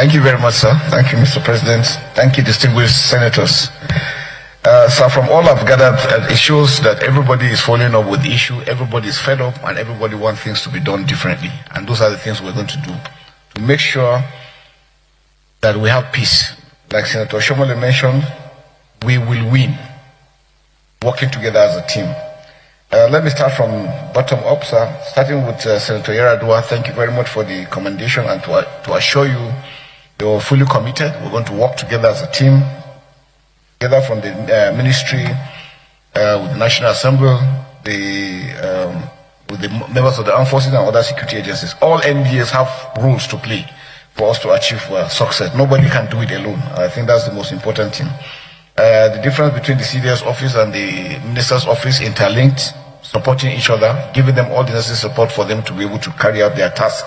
Thank you very much, sir. Thank you, Mr. President. Thank you, distinguished senators. So from all I've gathered, it shows that everybody is following up with the issue, everybody is fed up, and everybody wants things to be done differently. And those are the things we're going to do to make sure that we have peace. Like Senator Shomole mentioned, we will win, working together as a team. Let me start from bottom up, sir. Starting with Senator Yaradua, thank you very much for the commendation, and to assure you, you're fully committed. We're going to work together as a team, together from the ministry, with the National Assembly, with the members of the armed forces and other security agencies. All NDAs have roles to play for us to achieve success. Nobody can do it alone. I think that's the most important thing. The difference between the CDS office and the minister's office interlinked, supporting each other, giving them all the necessary support for them to be able to carry out their task.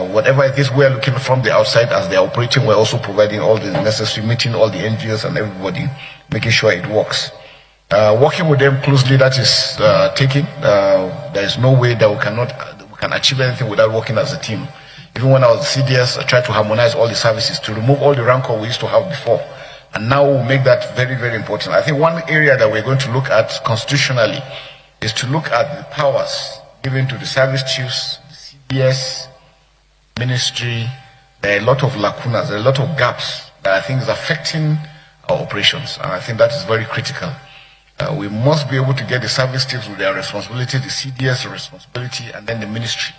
Whatever it is we're looking from the outside as they're operating, we're also providing all the necessary, meeting all the NGOs and everybody, making sure it works. Working with them closely, that is taking. There is no way that we can achieve anything without working as a team. Even when I was CDS, I tried to harmonize all the services to remove all the rancor we used to have before. And now we'll make that very, very important. I think one area that we're going to look at constitutionally is to look at the powers given to the service chiefs, the CDS, ministry. There are a lot of lacunas, there are a lot of gaps that I think is affecting our operations. And I think that is very critical. We must be able to get the service chiefs with their responsibility, the CDS responsibility, and then the ministry,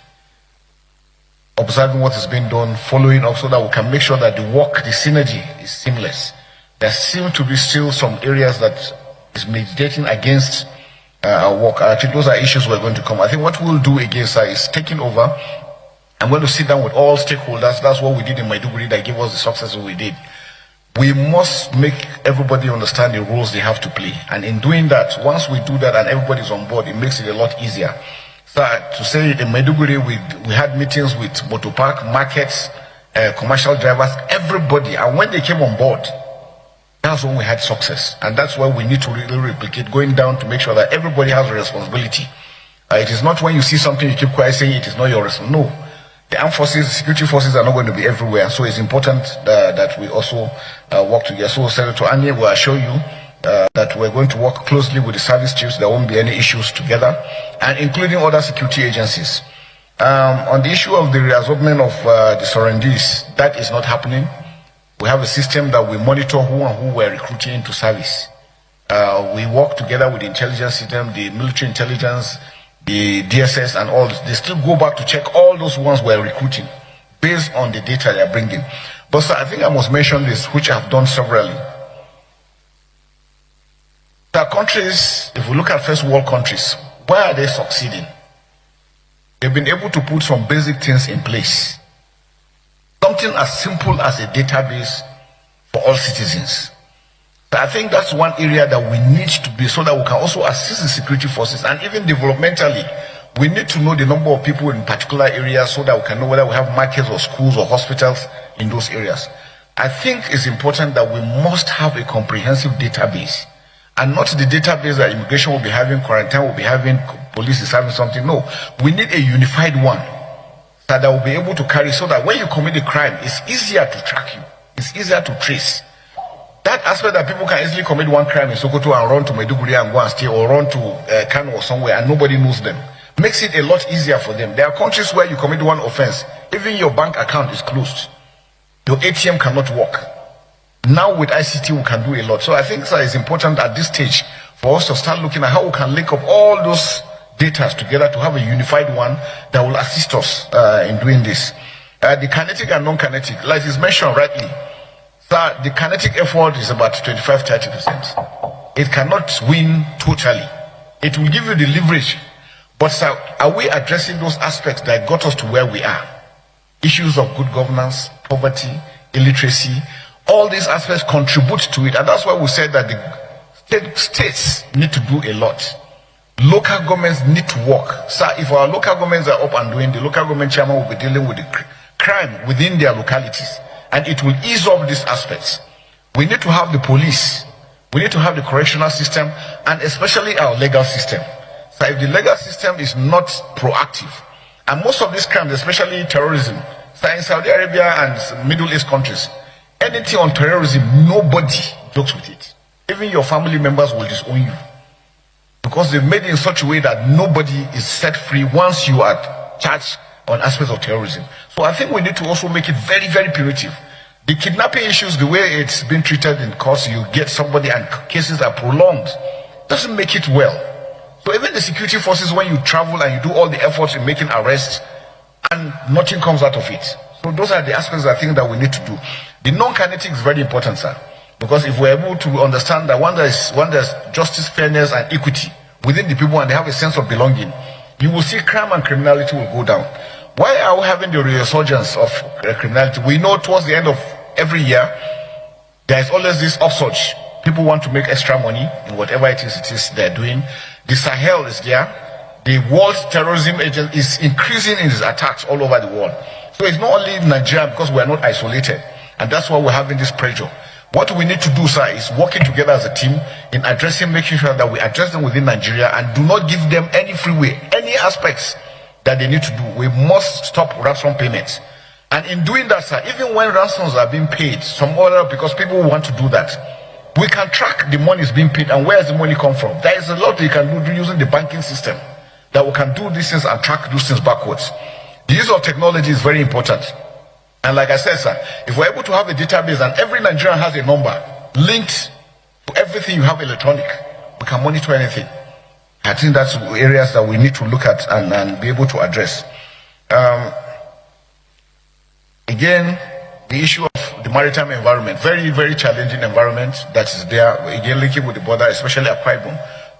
observing what is being done, following up, so that we can make sure that the work, the synergy is seamless. There seem to be still some areas that is meditating against our work. I think those are issues we're going to come. I think what we'll do against that is taking over. I'm going to sit down with all stakeholders. That's what we did in Maiduguri that gave us the success we did. We must make everybody understand the roles they have to play. And in doing that, once we do that and everybody's on board, it makes it a lot easier. So to say in Maiduguri, we had meetings with motor park, markets, commercial drivers, everybody. And when they came on board, that's when we had success. And that's why we need to really replicate, going down to make sure that everybody has a responsibility. It is not when you see something you keep quiet saying it is not your responsibility. No. The armed forces, the security forces are not going to be everywhere. So it's important that we also work together. So Senator Anye will assure you that we're going to work closely with the service chiefs. There won't be any issues together, and including other security agencies. On the issue of the reabsorbment of the surrendees, that is not happening. We have a system that we monitor who and who we're recruiting into service. We work together with the intelligence system, the military intelligence, the DSS and all this. They still go back to check all those ones we're recruiting based on the data they're bringing. But sir, I think I must mention this, which I've done severally. There are countries, if we look at first world countries, why are they succeeding? They've been able to put some basic things in place. Something as simple as a database for all citizens. But I think that's one area that we need to be, so that we can also assist the security forces, and even developmentally, we need to know the number of people in particular areas so that we can know whether we have markets or schools or hospitals in those areas. I think it's important that we must have a comprehensive database, and not the database that immigration will be having, quarantine will be having, police is having something. No, we need a unified one that will be able to carry, so that when you commit a crime, it's easier to track you, it's easier to trace. That aspect that people can easily commit one crime in Sokoto and run to Maiduguri and go and stay, or run to Kano or somewhere and nobody knows them, makes it a lot easier for them. There are countries where you commit one offense, even your bank account is closed, your ATM cannot work. Now with ICT we can do a lot. So I think that it's important at this stage for us to start looking at how we can link up all those data together to have a unified one that will assist us in doing this. The kinetic and non-kinetic, like is mentioned rightly, sir, the kinetic effort is about 25-30%. It cannot win totally. It will give you the leverage. But sir, are we addressing those aspects that got us to where we are? Issues of good governance, poverty, illiteracy, all these aspects contribute to it. And that's why we said that the states need to do a lot. Local governments need to work. Sir, if our local governments are up and doing, the local government chairman will be dealing with the crime within their localities. And it will ease up these aspects. We need to have the police. We need to have the correctional system, and especially our legal system. So if the legal system is not proactive, and most of these crimes, especially terrorism, So in Saudi Arabia and Middle East countries, anything on terrorism, nobody jokes with it. Even your family members will disown you. Because they've made it in such a way that nobody is set free once you are charged on aspects of terrorism. So I think we need to also make it very, very punitive. The kidnapping issues, the way it's been treated in courts, you get somebody and cases are prolonged, doesn't make it well. So even the security forces, when you travel and you do all the efforts in making arrests and nothing comes out of it. So those are the aspects I think that we need to do. The non-kinetic is very important, sir. Because if we're able to understand that one there's justice, fairness and equity within the people and they have a sense of belonging, you will see crime and criminality will go down. Why are we having the resurgence of criminality? We know towards the end of every year, there is always this upsurge. People want to make extra money in whatever it is they're doing. The Sahel is there. The world terrorism agent is increasing in its attacks all over the world. So it's not only Nigeria because we are not isolated. And that's why we're having this pressure. What we need to do, sir, is working together as a team in addressing, making sure that we address them within Nigeria and do not give them any freeway, any aspects that they need to do. We must stop ransom payments. And in doing that, sir, even when ransoms are being paid, some other, because people want to do that, we can track the money is being paid and where does the money come from. There is a lot you can do using the banking system that we can do these things and track those things backwards. The use of technology is very important. And like I said, sir, if we're able to have a database and every Nigerian has a number linked to everything you have electronic, we can monitor anything. I think that's areas that we need to look at and be able to address. Again, the issue of the maritime environment, very, very challenging environment that is there, again linking with the border, especially Akwa Ibom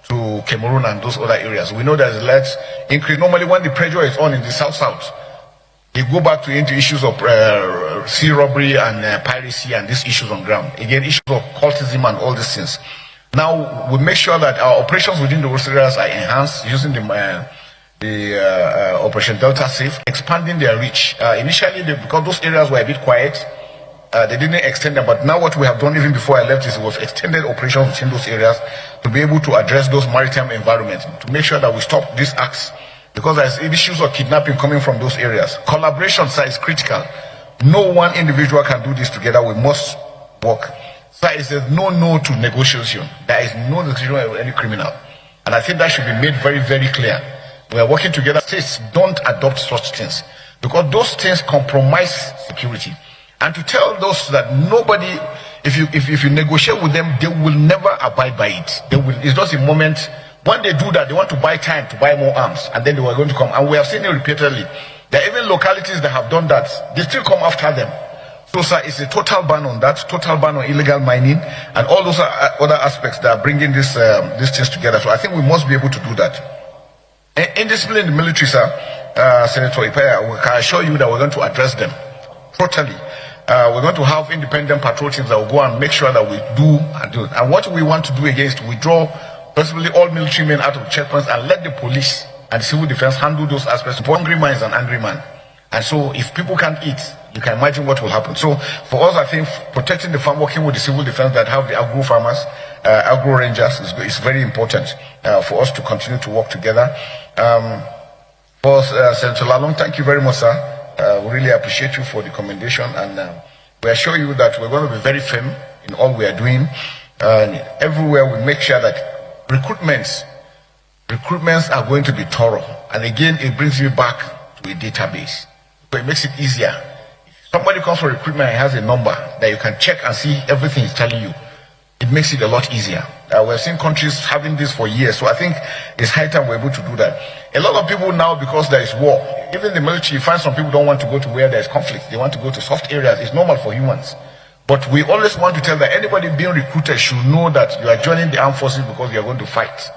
to Cameroon and those other areas. We know there's a large increase. Normally when the pressure is on in the south, they go back into issues of sea robbery and piracy and these issues on ground. Again, issues of cultism and all these things. Now, we make sure that our operations within those areas are enhanced using the Operation Delta Safe, expanding their reach. Initially, because those areas were a bit quiet, they didn't extend them. But now what we have done even before I left is we've extended operations within those areas to be able to address those maritime environments, to make sure that we stop these acts. Because there's issues of kidnapping coming from those areas. Collaboration, sir, is critical. No one individual can do this together. We must work. Sir, it says no to negotiation. There is no negotiation with any criminal. And I think that should be made very, very clear. We are working together. States don't adopt such things because those things compromise security. And to tell those that nobody, if you negotiate with them, they will never abide by it. It's just a moment. When they do that, they want to buy time to buy more arms, and then they were going to come. And we have seen it repeatedly. There are even localities that have done that. They still come after them. So, sir, it's a total ban on that, total ban on illegal mining, and all those other aspects that are bringing these things together. So I think we must be able to do that. Indiscipline in the military, sir, Senator Ipaya, we can assure you that we're going to address them totally. We're going to have independent patrol teams that will go and make sure that we do and do it. And what we want to do again is to withdraw possibly all military men out of checkpoints and let the police and civil defense handle those aspects. Hungry man is an angry man. And so if people can't eat, you can imagine what will happen. So for us, I think protecting the farm, working with the civil defense that have the agro farmers, agro rangers is very important for us to continue to work together. For Senator Lalong, thank you very much, sir. We really appreciate you for the commendation, and we assure you that we're going to be very firm in all we are doing. And everywhere we make sure that recruitments are going to be thorough. And again, it brings you back to a database. So it makes it easier. If somebody comes for recruitment and has a number that you can check and see everything is telling you, it makes it a lot easier. We've seen countries having this for years, so I think it's high time we're able to do that. A lot of people now, because there is war, even the military, you find some people don't want to go to where there's conflict. They want to go to soft areas. It's normal for humans. But we always want to tell that anybody being recruited should know that you are joining the armed forces because you are going to fight.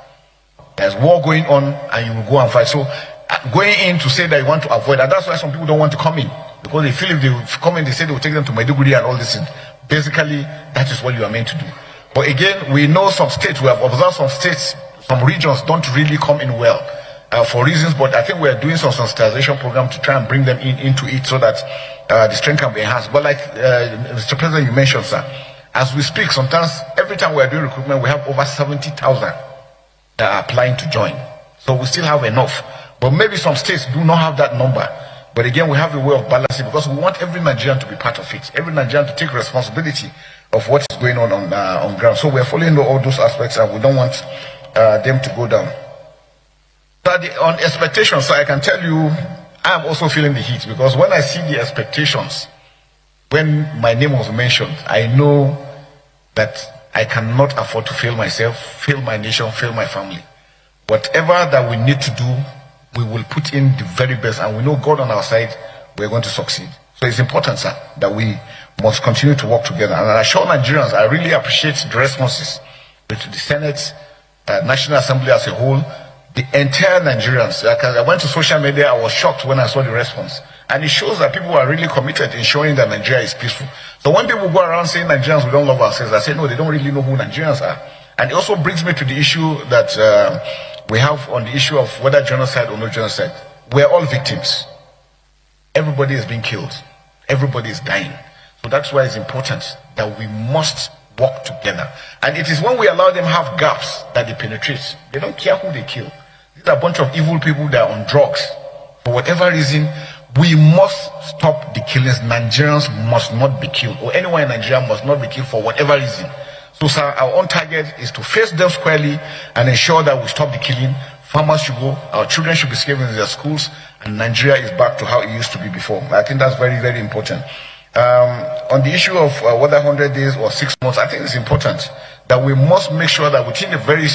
There's war going on and you will go and fight. So going in to say that you want to avoid that, that's why some people don't want to come in. Because they feel if they come in, they say they will take them to Maiduguri and all this. Basically, that is what you are meant to do. But again, we know some states, we have observed some states, some regions don't really come in well for reasons, but I think we are doing some sensitization program to try and bring them into it so that the strength can be enhanced. But like Mr. President, you mentioned, sir, as we speak, sometimes every time we are doing recruitment, we have over 70,000 that are applying to join. So we still have enough. But maybe some states do not have that number. But again, we have a way of balancing because we want every Nigerian to be part of it, every Nigerian to take responsibility of what is going on ground. So we're following all those aspects, and we don't want them to go down. So on expectations, so I can tell you, I'm also feeling the heat because when I see the expectations, when my name was mentioned, I know that I cannot afford to fail myself, fail my nation, fail my family. Whatever that we need to do, we will put in the very best, and we know God on our side, we're going to succeed. So it's important, sir, that we must continue to work together. And I assure Nigerians, I really appreciate the responses to the Senate, National Assembly as a whole, the entire Nigerians. Like I went to social media, I was shocked when I saw the response. And it shows that people are really committed in showing that Nigeria is peaceful. So when people go around saying Nigerians, we don't love ourselves, I say, no, they don't really know who Nigerians are. And it also brings me to the issue that we have on the issue of whether genocide or no genocide. We're all victims. Everybody is being killed. Everybody is dying. So that's why it's important that we must work together. And it is when we allow them have gaps that they penetrate. They don't care who they kill. These are a bunch of evil people that are on drugs. For whatever reason, we must stop the killings. Nigerians must not be killed, or anyone in Nigeria must not be killed for whatever reason. So, sir, our own target is to face them squarely and ensure that we stop the killing. Farmers should go, our children should be safe in their schools, and Nigeria is back to how it used to be before. I think that's very, very important. On the issue of whether 100 days or 6 months, I think it's important that we must make sure that within a very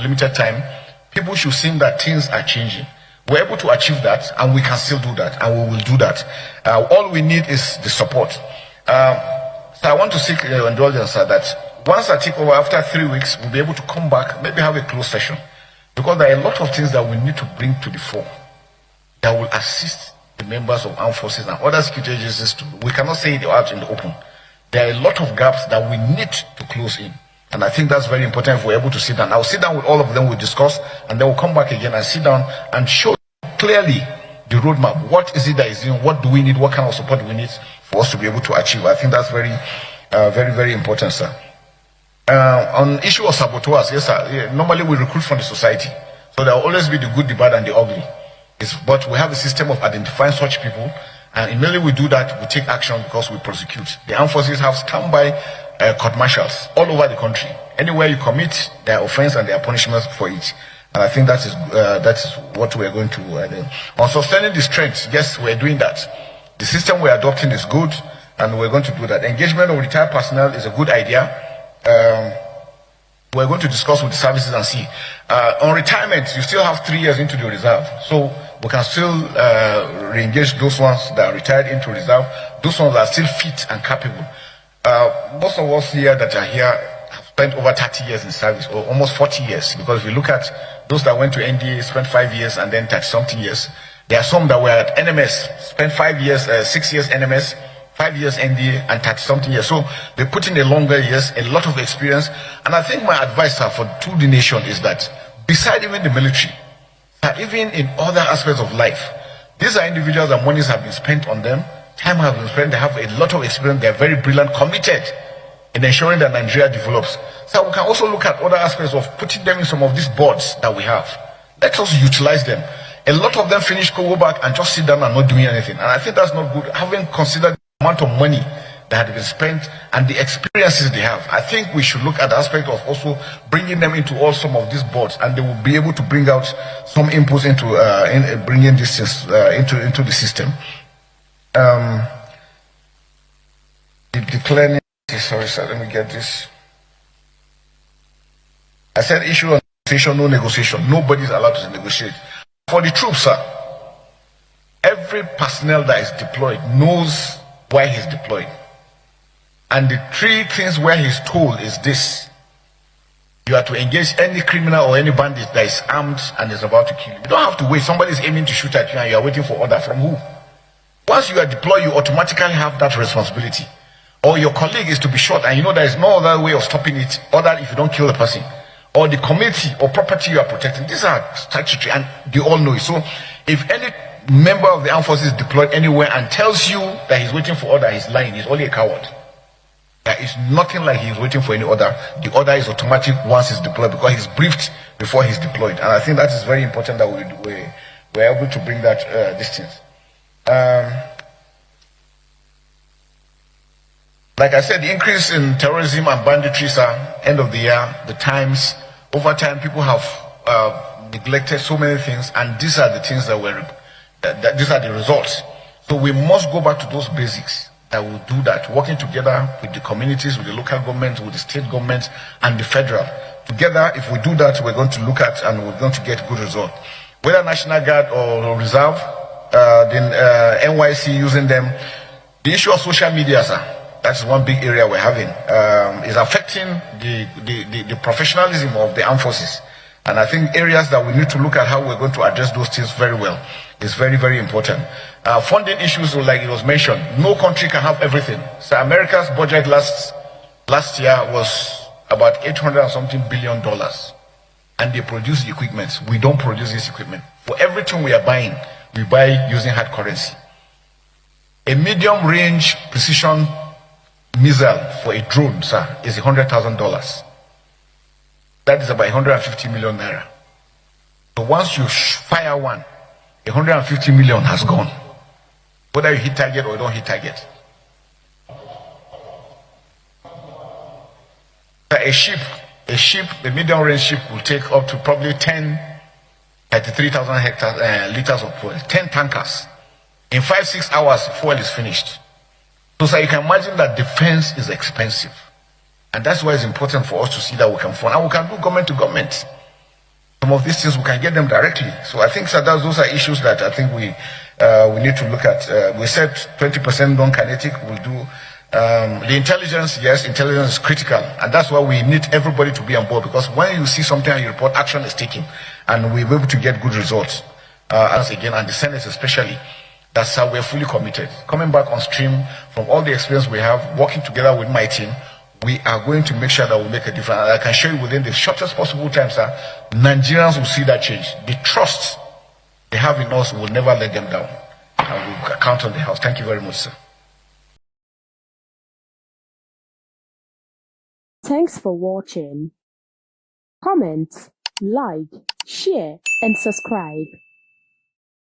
limited time, people should see that things are changing. We're able to achieve that, and we can still do that, and we will do that. All we need is the support. So I want to seek indulgence that once I take over after 3 weeks, we'll be able to come back, maybe have a closed session, because there are a lot of things that we need to bring to the fore that will assist the members of armed forces and other security agencies. We cannot say it out in the open. There are a lot of gaps that we need to close in. And I think that's very important if we're able to sit down. I'll sit down with all of them, we'll discuss, and then we'll come back again and sit down and show clearly the roadmap. What is it that is in? What do we need? What kind of support do we need for us to be able to achieve? I think that's very, very important, sir. On issue of saboteurs, yes, sir. Normally we recruit from the society. So there will always be the good, the bad, and the ugly. But we have a system of identifying such people, and immediately we do that, we take action because we prosecute. The armed forces have standby court martials all over the country. Anywhere you commit, there are offense and there are punishments for it. And I think that is what we're going to do. On sustaining the strength, yes, we're doing that. The system we're adopting is good, and we're going to do that. Engagement of retired personnel is a good idea. We're going to discuss with the services and see. On retirement, you still have 3 years into the reserve. So we can still re-engage those ones that are retired into reserve, those ones that are still fit and capable. Most of us here that are here have spent over 30 years in service, or almost 40 years, because if you look at those that went to NDA, spent 5 years and then 30-something years. There are some that were at NMS, spent 5 years, 6 years NMS, 5 years NDA, and 30-something years. So they put in a longer years, a lot of experience. And I think my advice, sir, to the nation is that beside even the military, even in other aspects of life, these are individuals that monies have been spent on them, time has been spent, they have a lot of experience, they are very brilliant, committed in ensuring that Nigeria develops. So we can also look at other aspects of putting them in some of these boards that we have. Let us utilize them. A lot of them finish, go back and just sit down and not doing anything. And I think that's not good. Having considered the amount of money that had been spent and the experiences they have, I think we should look at the aspect of also bringing them into all some of these boards, and they will be able to bring out some inputs into bringing these things into the system. Declaring, sorry, sir, let me get this. I said issue on negotiation, no negotiation. Nobody is allowed to negotiate. For the troops, sir, every personnel that is deployed knows why he's deployed. And the 3 things where he's told is this: you are to engage any criminal or any bandit that is armed and is about to kill you. You don't have to wait. Somebody is aiming to shoot at you and you are waiting for order from who? Once you are deployed, you automatically have that responsibility. Or your colleague is to be shot and you know there is no other way of stopping it other if you don't kill the person. Or the community or property you are protecting. These are statutory and they all know it. So if any member of the armed forces is deployed anywhere and tells you that he's waiting for order, he's lying. He's only a coward. There is nothing like he's waiting for any order. The order is automatic once he's deployed because he's briefed before he's deployed. And I think that is very important that we're able to bring that distance. Like I said, the increase in terrorism and banditry, sir, end of the year, the times, over time, people have neglected so many things, and these are the things these are the results. So we must go back to those basics that will do that, working together with the communities, with the local government, with the state government, and the federal. Together, if we do that, we're going to look at and we're going to get good results. Whether National Guard or Reserve, then NYC using them, the issue of social media, sir, that's one big area we're having, is affecting the professionalism of the armed forces. And I think areas that we need to look at how we're going to address those things very well is very, very important. Funding issues, like it was mentioned, no country can have everything. So America's budget last year was about $800 and something billion, and they produce the equipment. We don't produce this equipment. For everything we are buying, we buy using hard currency. A medium range precision missile for a drone, sir, is $100,000. That is about 150 million naira. So once you fire one, 150 million has gone. Whether you hit target or you don't hit target. A ship, a medium range ship will take up to probably 33,000 liters of fuel, 10 tankers. In 5-6 hours, fuel is finished. So you can imagine that defense is expensive. And that's why it's important for us to see that we can fund. And we can do government to government. Some of these things we can get them directly. So I think those are issues that I think we need to look at. We said 20% non-kinetic. We'll do the intelligence. Yes, intelligence is critical, and that's why we need everybody to be on board. Because when you see something and you report, action is taken, and we're able to get good results. As again, and the Senate especially. That's how we're fully committed. Coming back on stream from all the experience we have, working together with my team, we are going to make sure that we make a difference. And I can show you within the shortest possible time, sir, Nigerians will see that change. The trust they have in us will never let them down. And we'll count on the house. Thank you very much, sir. Thanks for watching. Comment, like, share, and subscribe.